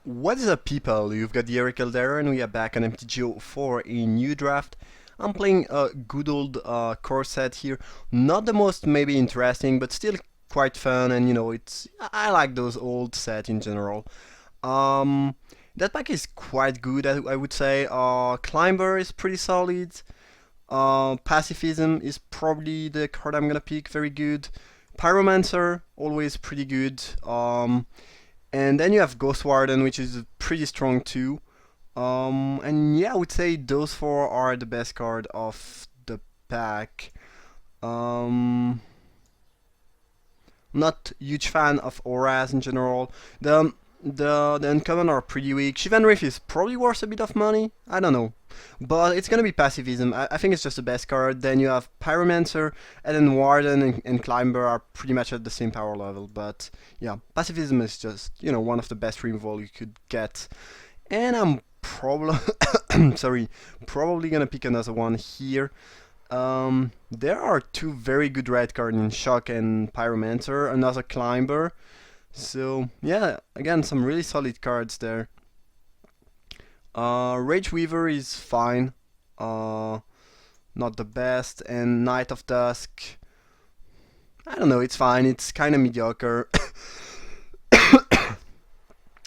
What is up, people? You've got the Oracle there, and we are back on MTGO for a new draft. I'm playing a good old core set here. Not the most maybe interesting, but still quite fun, and it's I like those old sets in general. Um, that pack is quite good, I would say. Climber is pretty solid. Pacifism is probably the card I'm gonna pick. Very good. Pyromancer, always pretty good. And then you have Ghost Warden, which is pretty strong too. And yeah, I would say those four are the best card of the pack. Um, Not huge fan of auras in general. The uncommon are pretty weak. Shivan Reef is probably worth a bit of money. I don't know, but it's gonna be pacifism. I think it's just the best card. Then you have Pyromancer, and then Warden and Climber are pretty much at the same power level. But yeah, pacifism is just one of the best removal you could get. And I'm probably sorry, probably gonna pick another one here. There are two very good red cards in Shock and Pyromancer, another Climber. So yeah, again, some really solid cards there. Rage Weaver is fine, uh, not the best, and Night of Dusk, I don't know, it's fine, it's kind of mediocre.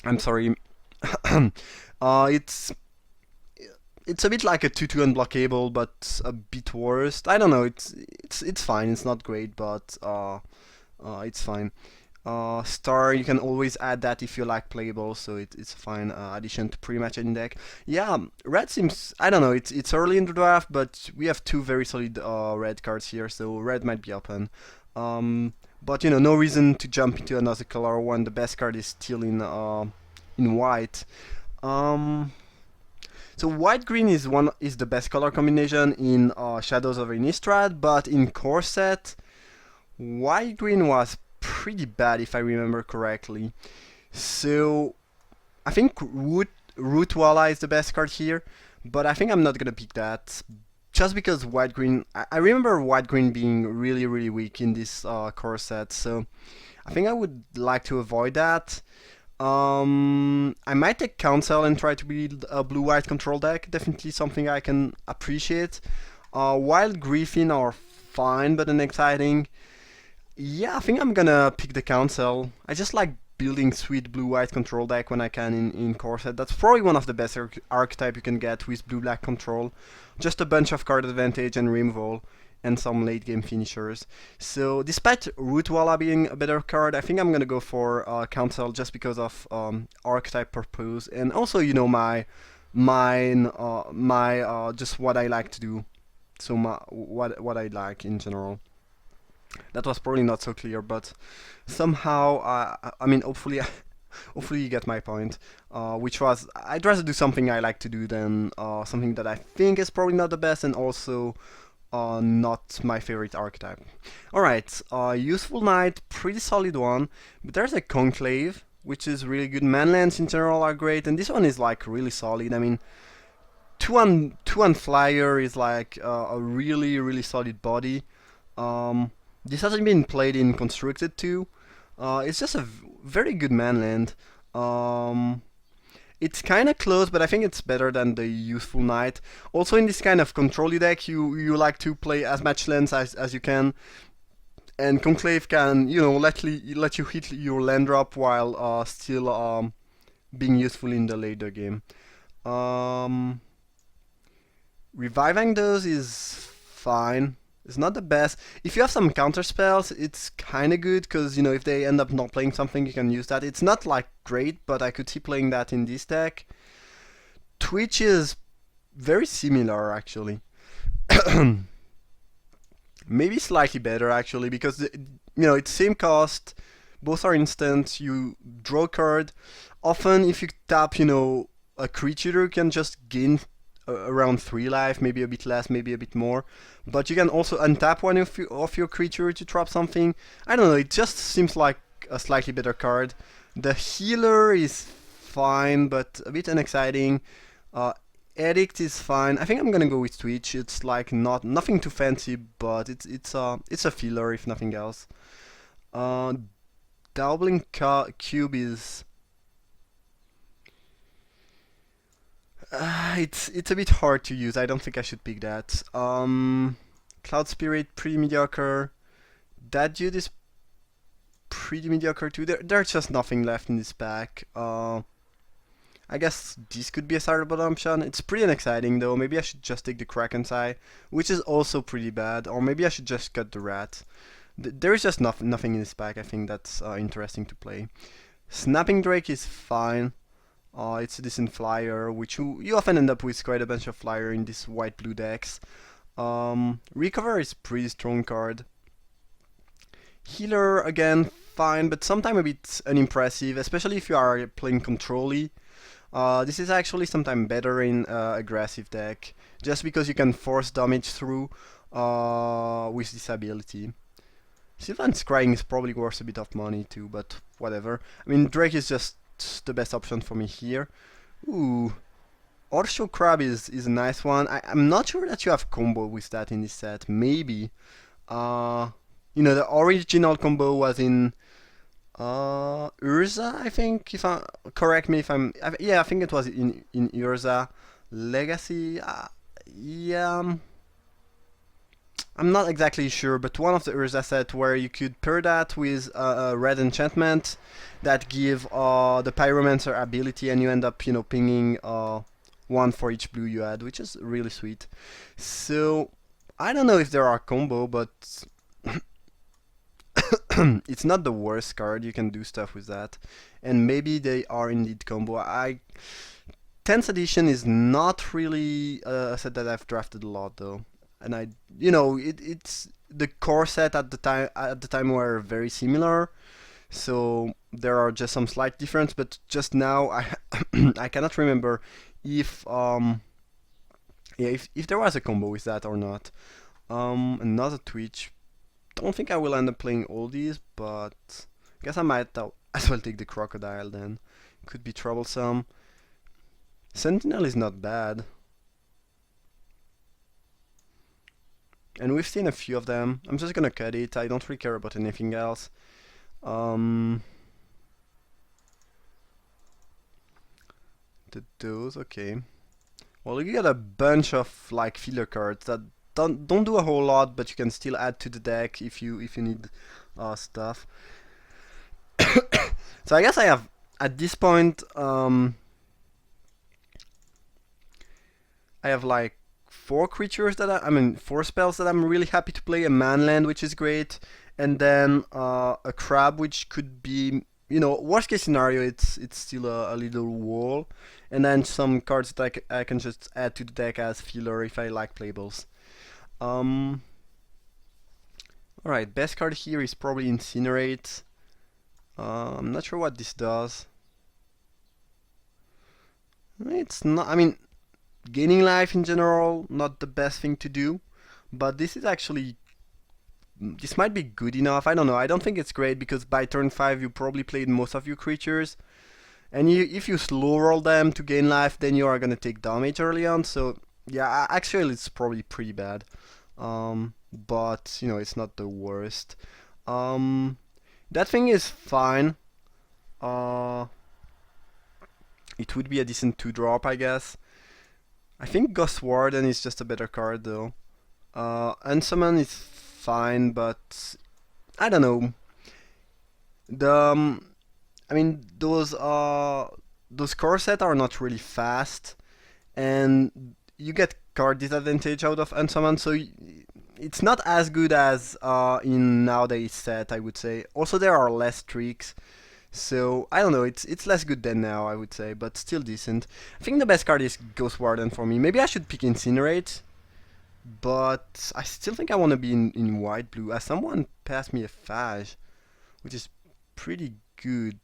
I'm sorry. It's a bit like a 2-2 unblockable, but a bit worse. I don't know. It's fine. It's not great, but it's fine. Star, you can always add that if you like playable, so it's a fine addition to pretty much any deck. Yeah, red seems, I don't know, it's early in the draft, but we have two very solid red cards here, so red might be open. But no reason to jump into another color when the best card is still in white. Um, so white green is the best color combination in Shadows of Innistrad, but in core set, white green was pretty bad if I remember correctly. So I think Root Walla is the best card here, but I think I'm not gonna pick that just because white green. I remember white green being really weak in this core set, so I think I would like to avoid that. I might take Council and try to build a blue-white control deck. Definitely something I can appreciate. Wild Griffin are fine, but unexciting. Yeah, I think I'm gonna pick the Council. I just like building sweet blue-white control deck when I can in core set. That's probably one of the best archetype you can get with blue-black control. Just a bunch of card advantage and removal and some late game finishers. So despite Root Walla being a better card, I think I'm gonna go for Council just because of archetype purpose and also my just what I like to do. So what I like in general. That was probably not so clear, but somehow I mean hopefully hopefully you get my point. Which was I'd rather do something I like to do than something that I think is probably not the best and also not my favorite archetype. Alright, Useful Knight, pretty solid one, but there's a Conclave, which is really good. Manlands in general are great, and this one is like really solid. I mean, 2-1 Flyer is like a really solid body. This hasn't been played in Constructed too. It's just a very good manland. It's kind of close, but I think it's better than the Useful Knight. Also, in this kind of control deck, you like to play as much lands as you can, and Conclave can let you hit your land drop while still being useful in the later game. Um, Reviving those is fine. It's not the best. If you have some counter spells, it's kind of good because if they end up not playing something, you can use that. It's not like great, but I could see playing that in this deck. Twitch is very similar actually. Maybe slightly better actually because it's same cost. Both are instant. You draw a card. Often, if you tap a creature, you can just gain around 3 life, maybe a bit less, maybe a bit more. But you can also untap one of your creature to trap something. I don't know, it just seems like a slightly better card. The healer is fine, but a bit unexciting. Edict is fine. I think I'm gonna go with Twitch. It's like nothing too fancy, but it's a filler if nothing else. Uh, Doubling Cube is It's a bit hard to use. I don't think I should pick that. Cloud Spirit, pretty mediocre. That dude is pretty mediocre too. There's just nothing left in this pack. I guess this could be a startable option. It's pretty unexciting though. Maybe I should just take the Kraken's Eye, which is also pretty bad. Or maybe I should just cut the Rat. There is just nothing in this pack. I think that's interesting to play. Snapping Drake is fine. It's a decent flyer, which you often end up with quite a bunch of flyer in these white-blue decks. Recover is pretty strong card. Healer, again, fine, but sometimes a bit unimpressive, especially if you are playing control-y. This is actually sometimes better in aggressive deck, just because you can force damage through with this ability. Sylvan Scrying is probably worth a bit of money too, but whatever. I mean, Drake is just the best option for me here. Ooh, Orsho Crab is a nice one. I'm not sure that you have combo with that in this set. Maybe. You know, the original combo was in Urza, I think. If I correct me if yeah, I think it was in Urza Legacy. Yeah. I'm not exactly sure, but one of the Urza set where you could pair that with a red enchantment that give the Pyromancer ability, and you end up, you know, pinging one for each blue you add, which is really sweet. So I don't know if there are combo, but it's not the worst card. You can do stuff with that, and maybe they are indeed combo. 10th edition is not really a set that I've drafted a lot though. And you know, it's the core set at the time were very similar, so there are just some slight difference. But just now, I cannot remember if yeah, if there was a combo with that or not. Another Twitch. Don't think I will end up playing all these, but I guess I might as well take the Crocodile then. Could be troublesome. Sentinel is not bad. And we've seen a few of them. I'm just gonna cut it. I don't really care about anything else. Those, okay. Well, you get a bunch of like filler cards that don't do a whole lot, but you can still add to the deck if you need stuff. So I guess I have at this point I have like 4 creatures that I mean 4 spells that I'm really happy to play. A Manland, which is great, and then a Crab, which could be, you know, worst case scenario, it's still a little wall, and then some cards that I can just add to the deck as filler if I like playables. Alright, best card here is probably Incinerate. I'm not sure what this does. It's not, I mean, gaining life in general, not the best thing to do, but this is actually, this might be good enough. I don't know. I don't think it's great because by turn 5 you probably played most of your creatures, and if you slow roll them to gain life, then you are gonna take damage early on. So yeah, actually it's probably pretty bad, but you know, it's not the worst. That thing is fine. It would be a decent 2-drop, I guess. I think Ghost Warden is just a better card though. Unsummon is fine, but I don't know. I mean, those core set are not really fast, and you get card disadvantage out of Unsummon, so it's not as good as in nowadays set, I would say. Also, there are less tricks. So, I don't know, it's less good than now, I would say, but still decent. I think the best card is Ghost Warden for me. Maybe I should pick Incinerate, but I still think I want to be in white-blue, as someone passed me a Phage, which is pretty good.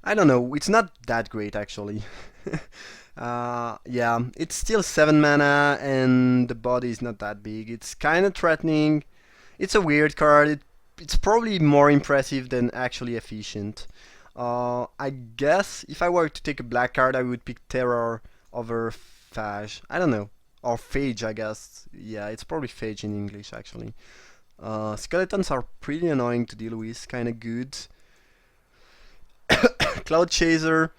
I don't know, it's not that great, actually. Yeah, it's still 7 mana and the body is not that big. It's kind of threatening. It's a weird card. It's probably more impressive than actually efficient. I guess if I were to take a black card, I would pick Terror over Phage. I don't know. Or Phage, I guess. Yeah, it's probably Phage in English, actually. Skeletons are pretty annoying to deal with, kinda good. Cloud Chaser.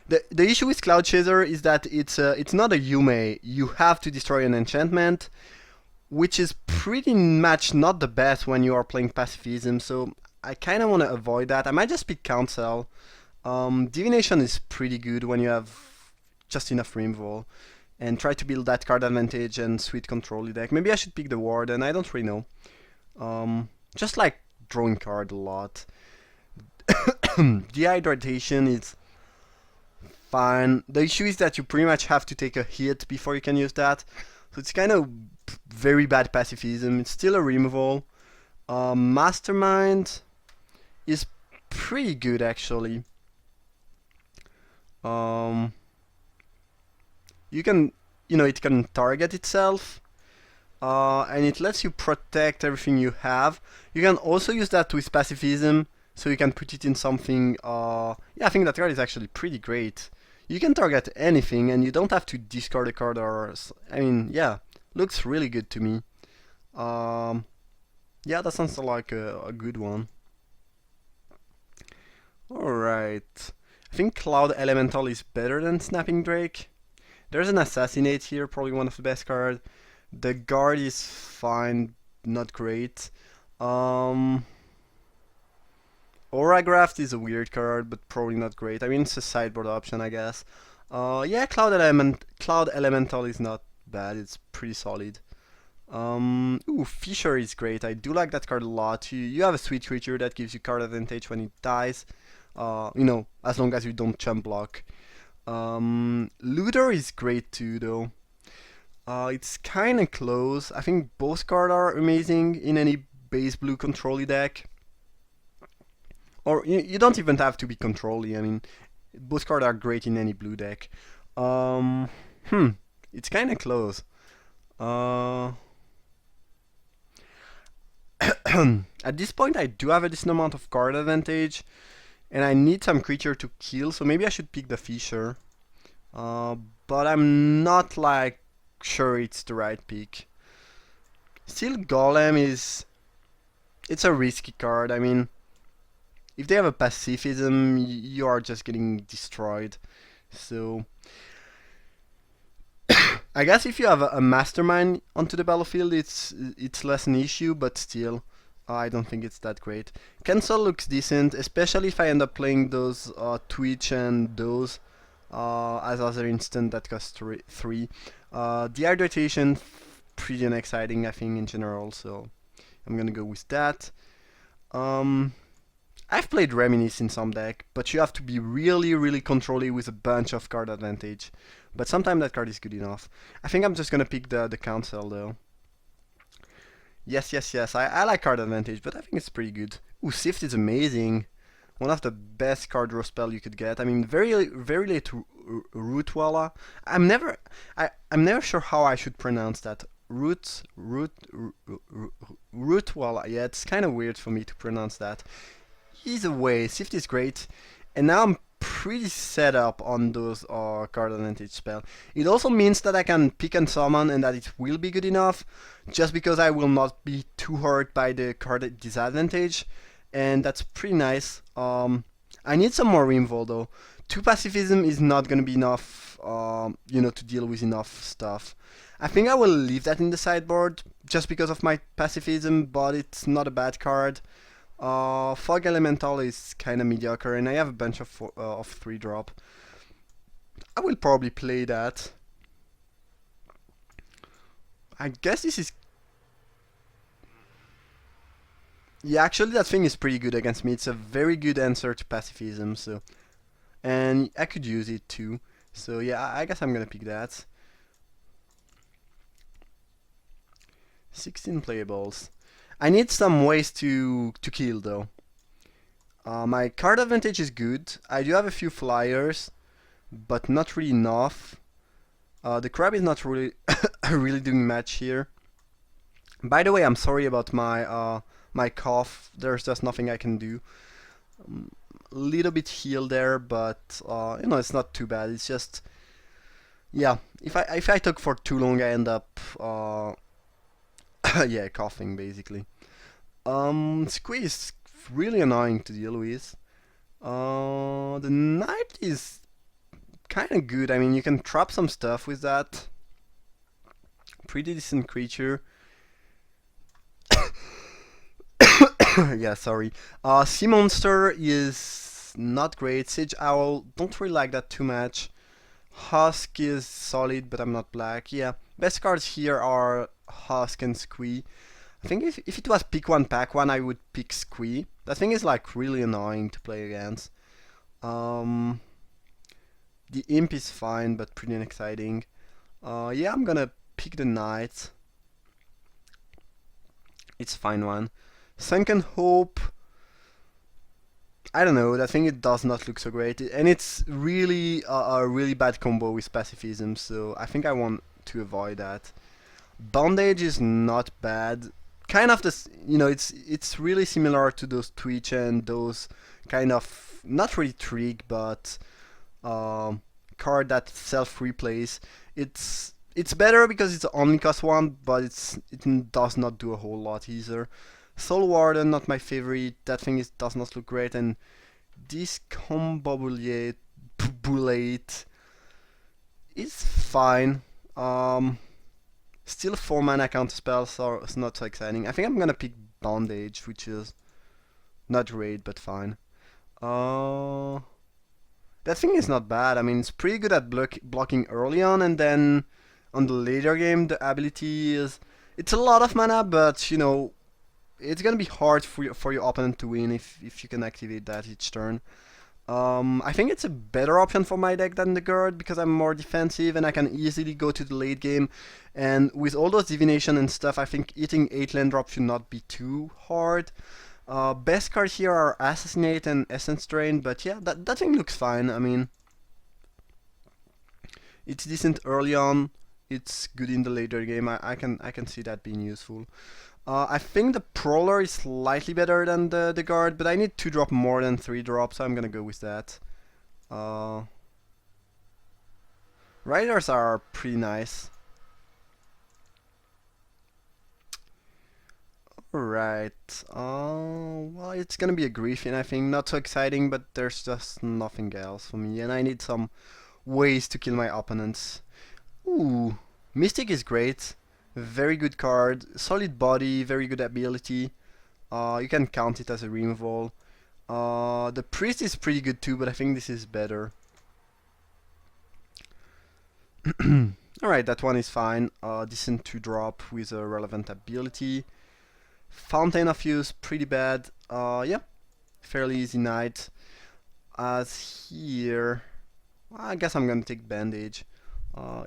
The issue with Cloud Chaser is that it's not a Yume. You have to destroy an enchantment, which is pretty much not the best when you are playing pacifism, so I kinda wanna avoid that. I might just pick Council. Divination is pretty good when you have just enough removal. And try to build that card advantage and sweet control deck. Maybe I should pick the Warden, I don't really know. Just like drawing card a lot. Dehydration is fine. The issue is that you pretty much have to take a hit before you can use that. So it's kind of very bad pacifism. It's still a removal. Mastermind is pretty good actually. You can, it can target itself. And it lets you protect everything you have. You can also use that with pacifism, so you can put it in something. Yeah, I think that card is actually pretty great. You can target anything, and you don't have to discard a card or. I mean, yeah, looks really good to me. Yeah, that sounds like a good one. Alright. I think Cloud Elemental is better than Snapping Drake. There's an Assassinate here, probably one of the best cards. The Guard is fine, not great. Aura Graft is a weird card, but probably not great. I mean, it's a sideboard option, I guess. Yeah, Cloud Elemental is not bad. It's pretty solid. Ooh, Fisher is great. I do like that card a lot. You have a sweet creature that gives you card advantage when it dies. As long as you don't chump block. Looter is great too, though. It's kinda close. I think both cards are amazing in any base blue control deck. Or you don't even have to be control-y. I mean, both cards are great in any blue deck. It's kinda close. At this point, I do have a decent amount of card advantage, and I need some creature to kill, so maybe I should pick the Fisher. But I'm not like sure it's the right pick. Still, Golem it's a risky card. I mean, if they have a pacifism, you are just getting destroyed. So I guess if you have a mastermind onto the battlefield, it's less an issue, but still, I don't think it's that great. Cancel looks decent, especially if I end up playing those Twitch and those as other instant that cost 3. Dehydration, pretty unexciting, I think, in general, so I'm gonna go with that. I've played Reminisce in some deck, but you have to be really, really controlly with a bunch of card advantage. But sometimes that card is good enough. I think I'm just gonna pick the Council, though. Yes, I like card advantage, but I think it's pretty good. Ooh, Sift is amazing. One of the best card draw spell you could get. I mean, very late Rootwalla. I'm never sure how I should pronounce that. Rootwalla. Yeah, it's kind of weird for me to pronounce that. Either way, Sift is great, and now I'm pretty set up on those card advantage spell. It also means that I can pick and summon and that it will be good enough, just because I will not be too hurt by the card disadvantage, and that's pretty nice. I need some more removal though. 2 pacifism is not gonna be enough, to deal with enough stuff. I think I will leave that in the sideboard just because of my pacifism, but it's not a bad card. Fog Elemental is kinda mediocre, and I have a bunch of 3-drop. I will probably play that. I guess this is... Yeah, actually that thing is pretty good against me. It's a very good answer to pacifism, so... And I could use it too. So yeah, I guess I'm gonna pick that. 16 playables. I need some ways to kill though. My card advantage is good. I do have a few flyers, but not really enough. The crab is not really really doing much here. By the way, I'm sorry about my my cough. There's just nothing I can do. Little bit healed there, but it's not too bad. It's just, yeah. If I talk for too long, I end up yeah, coughing basically. Squee is really annoying to deal with. The knight is kind of good. I mean, you can trap some stuff with that. Pretty decent creature. Yeah, sorry. Sea Monster is not great. Sage Owl, don't really like that too much. Husk is solid, but I'm not black. Yeah, best cards here are Husk and Squee. I think if it was pick one, pack one, I would pick Squee. That thing is like really annoying to play against. Um, the Imp is fine, but pretty unexciting. Yeah, I'm gonna pick the Knight. It's a fine one. Sunken Hope. I don't know. I think it does not look so great, and it's really a really bad combo with pacifism. So I think I want to avoid that. Bondage is not bad. Kind of this, it's really similar to those Twitch and those kind of not really trick, but card that self-replays. It's better because it's only cost one, but it does not do a whole lot either. Soul Warden, not my favorite. That thing does not look great, and Discombobulate Bulate is fine. Still 4 mana counter spell, so it's not so exciting. I think I'm gonna pick Bondage, which is not great, but fine. That thing is not bad. I mean, it's pretty good at blocking early on, and then on the later game, the ability is... It's a lot of mana, but, it's gonna be hard for your opponent to win if you can activate that each turn. I think it's a better option for my deck than the Guard because I'm more defensive and I can easily go to the late game. And with all those divination and stuff, I think eating 8 land drop should not be too hard. Best cards here are Assassinate and Essence Drain, but yeah, that thing looks fine. I mean, it's decent early on. It's good in the later game. I can see that being useful. I think the Prowler is slightly better than the Guard, but I need 2 drop more than 3 drop, so I'm gonna go with that. Riders are pretty nice. Alright, well, it's gonna be a Griffin, I think. Not so exciting, but there's just nothing else for me, and I need some ways to kill my opponents. Ooh, Mystic is great. Very good card, solid body, very good ability. You can count it as a removal. The Priest is pretty good too, but I think this is better. Alright, that one is fine. Decent 2 drop with a relevant ability. Fountain of Youth, pretty bad. Yeah, fairly easy night. As here, I guess I'm gonna take Bandage.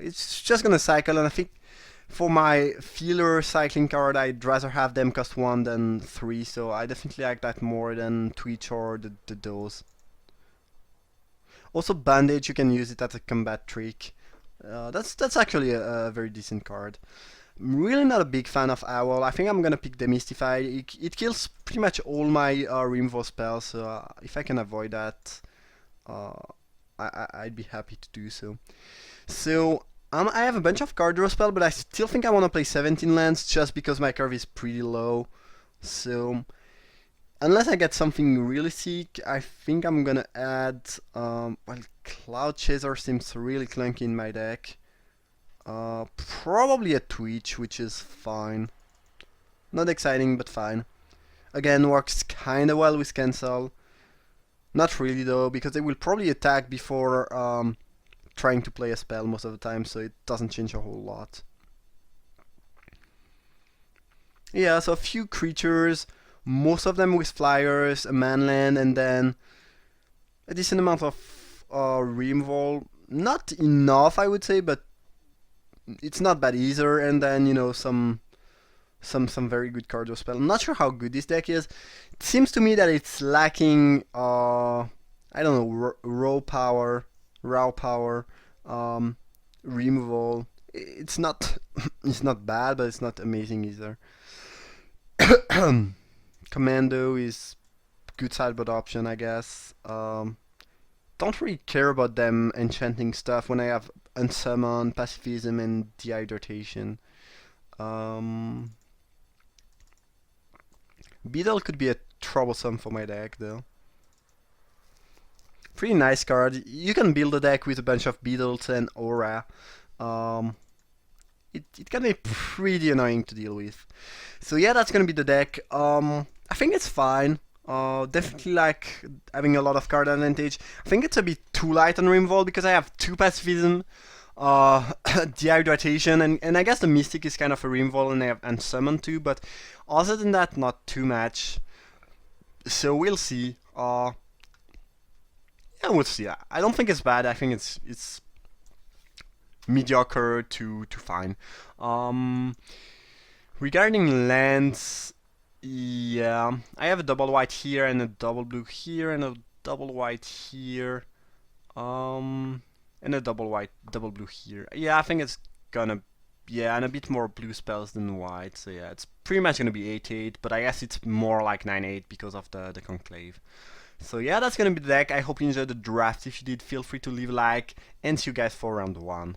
It's just gonna cycle, and I think for my feeler cycling card, I'd rather have them cost 1 than 3, so I definitely like that more than Twitch or the Dose. Also, Bandage, you can use it as a combat trick. That's actually a very decent card. I'm really not a big fan of Owl. I think I'm gonna pick Demystify. It kills pretty much all my removal spells, so if I can avoid that, I'd be happy to do so. So, I have a bunch of card draw spells, but I still think I want to play 17 lands just because my curve is pretty low. So, unless I get something really sick, I think I'm gonna add... well, Cloud Chaser seems really clunky in my deck. Probably a Twitch, which is fine. Not exciting, but fine. Again, works kinda well with Cancel. Not really though, because they will probably attack before trying to play a spell most of the time, so it doesn't change a whole lot. Yeah, so a few creatures, most of them with flyers, a manland, and then a decent amount of removal. Not enough, I would say, but it's not bad either. And then some very good card draw spell. I'm not sure how good this deck is. It seems to me that it's lacking I don't know, raw power, removal. It's not it's not bad, but it's not amazing either. Commando is good sideboard option, I guess. Don't really care about them enchanting stuff when I have Unsummon, Pacifism, and Dehydration. Beetle could be a troublesome for my deck though. Pretty nice card. You can build a deck with a bunch of Beetles and Aura. It can be pretty annoying to deal with. So yeah, that's gonna be the deck. I think it's fine. Definitely like having a lot of card advantage. I think it's a bit too light on Rimwall because I have 2 pacifism, dehydration, and I guess the Mystic is kind of a Rimwall and I have and Summon too, but other than that, not too much. So we'll see. Yeah, we'll see. I don't think it's bad. I think it's mediocre to fine. Regarding lands, yeah, I have a double white here and a double blue here and a double white here, and a double white, double blue here. Yeah, I think it's gonna, yeah, and a bit more blue spells than white. So yeah, it's pretty much gonna be 8/8, but I guess it's more like 9/8 because of the conclave. So yeah, that's gonna be the deck. I hope you enjoyed the draft. If you did, feel free to leave a like, and see you guys for round 1.